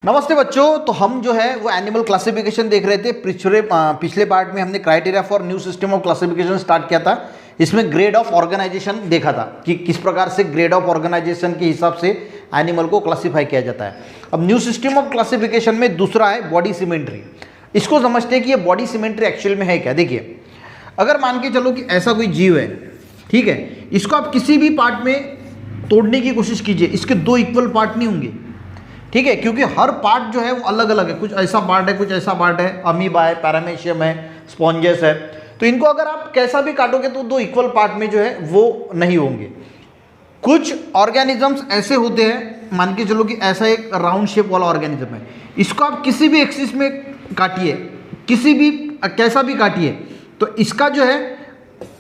नमस्ते बच्चों। तो हम जो है वो एनिमल क्लासिफिकेशन देख रहे थे। पिछले पार्ट में हमने criteria for new system of classification start किया था। इसमें ग्रेड ऑफ ऑर्गेनाइजेशन देखा था कि किस प्रकार से ग्रेड ऑफ ऑर्गेनाइजेशन के हिसाब से एनिमल को क्लासीफाई किया जाता है। अब न्यू सिस्टम ऑफ क्लासिफिकेशन में दूसरा है बॉडी सिमेट्री। इसको समझते हैं कि ये बॉडी सिमेट्री एक्चुअल में है क्या। देखिए, अगर मान के चलो कि ऐसा कोई जीव है, ठीक है, इसको आप किसी भी पार्ट में तोड़ने की कोशिश कीजिए, इसके दो इक्वल पार्ट नहीं होंगे, ठीक है, क्योंकि हर पार्ट जो है वो अलग अलग है। कुछ ऐसा पार्ट है, कुछ ऐसा पार्ट है, अमीबा है, पैरामेशियम है, स्पॉन्जेस है। तो इनको अगर आप कैसा भी काटोगे तो दो इक्वल पार्ट में जो है वो नहीं होंगे। कुछ ऑर्गेनिजम्स ऐसे होते हैं, मान के चलो कि ऐसा एक राउंड शेप वाला ऑर्गेनिज्म है, इसको आप किसी भी एक्सिस में काटिए, किसी भी कैसा भी काटिए, तो इसका जो है,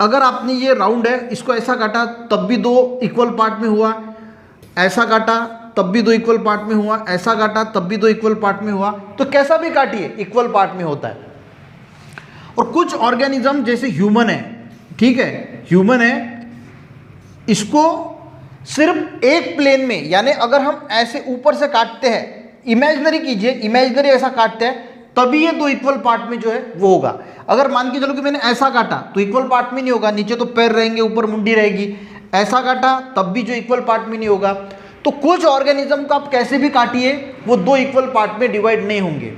अगर आपने ये राउंड है, इसको ऐसा काटा तब भी दो इक्वल पार्ट में हुआ, ऐसा काटा तब भी दो इक्वल पार्ट में हुआ, ऐसा काटा तब भी दो इक्वल पार्ट में हुआ, तो कैसा भी काटिए इक्वल पार्ट में होता है। और कुछ ऑर्गेनिज्म जैसे ह्यूमन है, ठीक है, ह्यूमन है, इसको सिर्फ एक प्लेन में, यानी अगर हम ऐसे ऊपर से काटते हैं, इमेजिनरी कीजिए, इमेजिनरी ऐसा काटते हैं तभी ये दो इक्वल पार्ट में जो है वो होगा। अगर मान के चलो कि मैंने ऐसा काटा तो इक्वल पार्ट में नहीं होगा, नीचे तो पैर रहेंगे, ऊपर मुंडी रहेगी। ऐसा काटा तब भी जो इक्वल पार्ट में नहीं होगा। तो कुछ ऑर्गेनिज्म को आप कैसे भी काटिए वो दो इक्वल पार्ट में डिवाइड नहीं होंगे।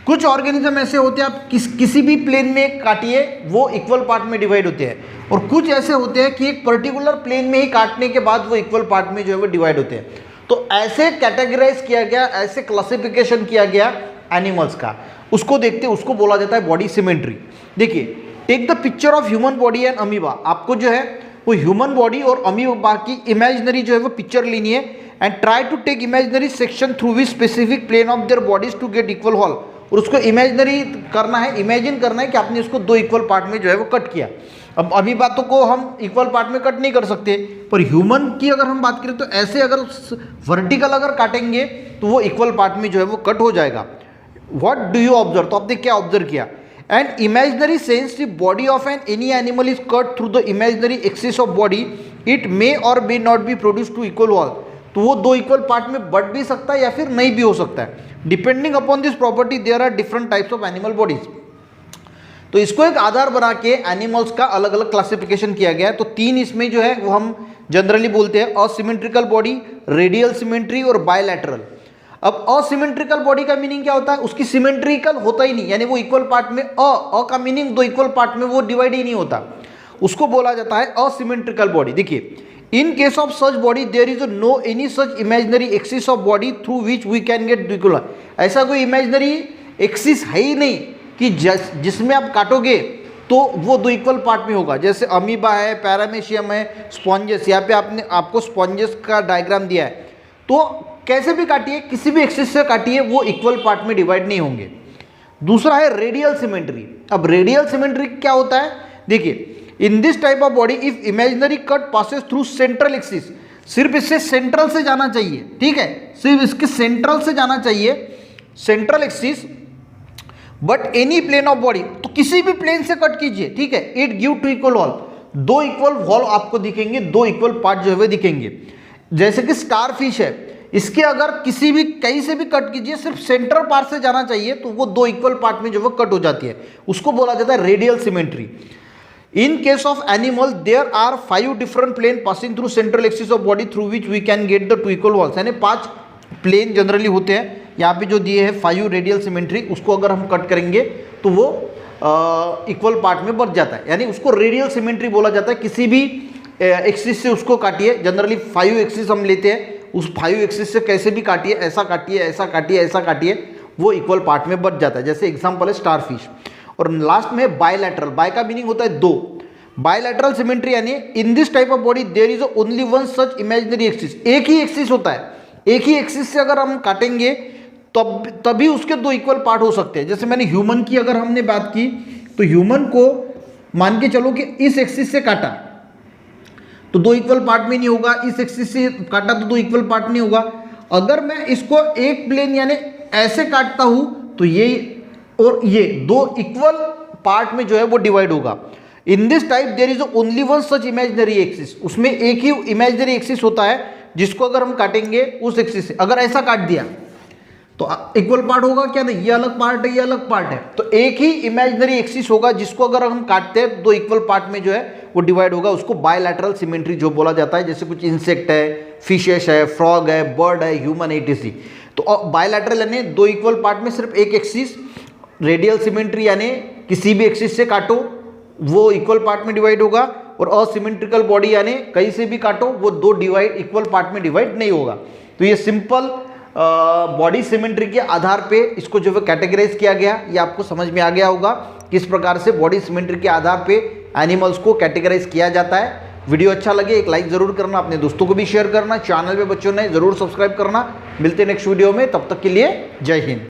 कुछ ऑर्गेनिज्म ऐसे होते हैं, आप किसी भी प्लेन में काटिए वो इक्वल पार्ट में डिवाइड होते हैं। और कुछ ऐसे होते हैं कि एक पर्टिकुलर प्लेन में ही काटने के बाद वो इक्वल पार्ट में जो है वो डिवाइड होते हैं। तो ऐसे कैटेगराइज किया गया, ऐसे क्लासिफिकेशन किया गया एनिमल्स का, उसको देखते, उसको बोला जाता है बॉडी सिमेट्री। देखिए, take the picture of human body and amoeba. आपको जो है वो ह्यूमन बॉडी और अमीबा की इमेजिनरी जो है वो पिक्चर लेनी है, and try to take imaginary section through which specific plane of their bodies to get equal halves. और उसको इमेजिनरी करना है, इमेजिन करना है कि आपने उसको दो इक्वल पार्ट में जो है वो कट किया। अब अमीबा तो को हम इक्वल पार्ट में कट नहीं कर सकते, पर ह्यूमन की अगर हम बात करें तो ऐसे अगर वर्टिकल अगर काटेंगे तो वो इक्वल पार्ट में जो है वो कट हो जाएगा। व्हाट डू यू ऑब्जर्व, तो आपने क्या ऑब्जर्व किया? And imaginary sense the body of an any animal is cut through the imaginary axis of body, it may or may not be produce to equal wall. तो वो दो equal part में बढ़ भी सकता है या फिर नहीं भी हो सकता है। Depending upon this property there are different types of animal bodies. तो इसको एक आधार बना के एनिमल्स का अलग अलग क्लासिफिकेशन किया गया है। तो तीन इसमें जो है वो हम जनरली बोलते हैं, असिमेट्रिकल बॉडी, रेडियल सिमेट्री और बायलैटरल। अब असिमेट्रिकल बॉडी का मीनिंग क्या होता है? उसकी सिमेट्रिकल होता ही नहीं, यानी वो इक्वल पार्ट में, अ का मीनिंग दो इक्वल पार्ट में वो डिवाइड ही नहीं होता, उसको बोला जाता है असिमेट्रिकल बॉडी। देखिए, in case of such body there is no any such imaginary axis of body through which we can get equal. ऐसा कोई इमेजिनरी एक्सिस है ही नहीं कि जिसमें आप काटोगे तो वो दो इक्वल पार्ट में होगा। जैसे अमीबा है, पैरामेशियम है, स्पॉन्जेस, यहाँ पे आपको स्पॉन्जेस का डायग्राम दिया है, तो कैसे भी काटिए, किसी भी एक्सिस से काटिए, वो इक्वल पार्ट में डिवाइड नहीं होंगे। दूसरा है रेडियल सिमेट्री। अब रेडियल सिमेट्री क्या होता है? देखिए, इन this type of body if imaginary cut passes through central axis, सिर्फ इससे सेंट्रल से जाना चाहिए, ठीक है, सिर्फ इसके सेंट्रल से जाना चाहिए, central axis, but any plane of body, तो किसी भी प्लेन से कट कीजिए, ठीक है, it give two equal halves, दो इक्वल वॉल आपको दिखेंगे, दो इक्वल पार्ट जो है दिखेंगे। जैसे कि स्टार फिश है, इसके अगर किसी भी कहीं से भी कट कीजिए, सिर्फ सेंट्रल पार्ट से जाना चाहिए, तो वो दो इक्वल पार्ट में जो वो कट हो जाती है, उसको बोला जाता है radial symmetry. In case of animal, there are 5 different plane passing through central axis of body through which we can get the two equal walls। यानी 5 प्लेन जनरली होते हैं, यहाँ पे जो दिए हैं 5 रेडियल सिमेट्री, उसको अगर हम कट करेंगे तो वो इक्वल पार्ट में बढ़ जाता है, यानी उसको रेडियल सिमेट्री बोला जाता है। किसी भी एक्सिस से उसको काटिए, जनरली 5 एक्सिस हम लेते हैं, उस 5 एक्सिस से कैसे भी काटिए, ऐसा काटिए, ऐसा काटिए, ऐसा काटिए, वो इक्वल पार्ट में बढ़ जाता है। जैसे एग्जाम्पल है स्टार फिश। और लास्ट में बायलैटरल, बाय का मीनिंग होता है दो। बायलैटरल सिमेट्री यानी in this type of body there is only one such imaginary axis, एक ही एक्सिस होता है, एक ही एक्सिस से अगर हम काटेंगे तभी उसके दो इक्वल पार्ट हो सकते हैं। जैसे मैंने ह्यूमन की अगर हमने बात की, तो ह्यूमन को मान के चलो कि इस एक्सिस से काटा तो दो इक्वल पार्ट में नहीं होगा, इस एक्सिस से काटा तो दो इक्वल पार्ट नहीं होगा। अगर मैं इसको एक प्लेन यानी ऐसे काटता हूं तो ये और ये दो इक्वल पार्ट में जो है वो डिवाइड होगा। In this type there is only one such imaginary axis, उसमें एक ही इमेजिनरी एक्सिस होता है जिसको अगर हम काटेंगे उस एक्सिस से, अगर ऐसा काट दिया तो इक्वल पार्ट होगा क्या? नहीं, ये अलग पार्ट है, ये अलग पार्ट है। तो एक ही इमेजिनरी एक्सिस होगा जिसको अगर हम काटते हैं दो इक्वल पार्ट में जो है वो डिवाइड होगा, उसको बायलैटरल सिमेट्री जो बोला जाता है। जैसे कुछ इंसेक्ट है, फिशेस है, फ्रॉग है, बर्ड है, ह्यूमन एटीसी। तो बायलैटरल यानी दो इक्वल पार्ट में सिर्फ एक एक्सिस, रेडियल सिमेट्री यानी किसी भी एक्सिस से काटो वो इक्वल पार्ट में डिवाइड होगा, और असिमेट्रिकल बॉडी यानी कहीं से भी काटो वो दो डिवाइड इक्वल पार्ट में डिवाइड नहीं होगा। तो ये सिंपल बॉडी सिमेट्री के आधार पे इसको जो है कैटेगराइज किया गया। ये आपको समझ में आ गया होगा किस प्रकार से बॉडी सिमेट्री के आधार पे एनिमल्स को कैटेगराइज किया जाता है। वीडियो अच्छा लगे एक लाइक जरूर करना, अपने दोस्तों को भी शेयर करना, चैनल पे बच्चों ने जरूर सब्सक्राइब करना। मिलते हैं नेक्स्ट वीडियो में, तब तक के लिए जय हिंद।